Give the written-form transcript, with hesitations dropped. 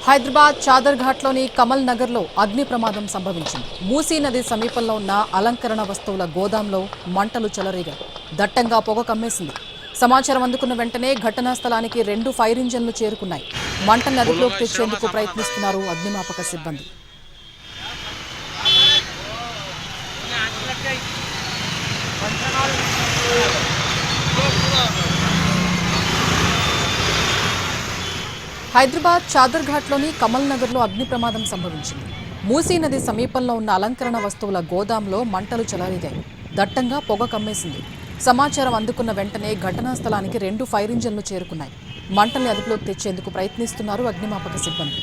హైదరాబాద్ చాదర్ఘాట్లోని కమల్ నగర్లో అగ్ని ప్రమాదం సంభవించింది. మూసీ నది సమీపంలో ఉన్న అలంకరణ వస్తువుల గోదాంలో మంటలు చెలరేగాయి. దట్టంగా పొగ కమ్మేసింది. సమాచారం అందుకున్న వెంటనే ఘటనా స్థలానికి 2 ఫైర్ ఇంజన్లు చేరుకున్నాయి. మంటను అదుపులోకి తెచ్చేందుకు ప్రయత్నిస్తున్నారు అగ్నిమాపక సిబ్బంది. హైదరాబాద్ చాదర్ఘాట్లోని కమల్ నగర్లో అగ్ని ప్రమాదం సంభవించింది. మూసీ నది సమీపంలో ఉన్న అలంకరణ వస్తువుల గోదాంలో మంటలు చెలరేగాయి. దట్టంగా పొగ కమ్మేసింది. సమాచారం అందుకున్న వెంటనే ఘటనా స్థలానికి 2 ఫైర్ ఇంజన్లు చేరుకున్నాయి. మంటల్ని అదుపులోకి తెచ్చేందుకు ప్రయత్నిస్తున్నారు అగ్నిమాపక సిబ్బంది.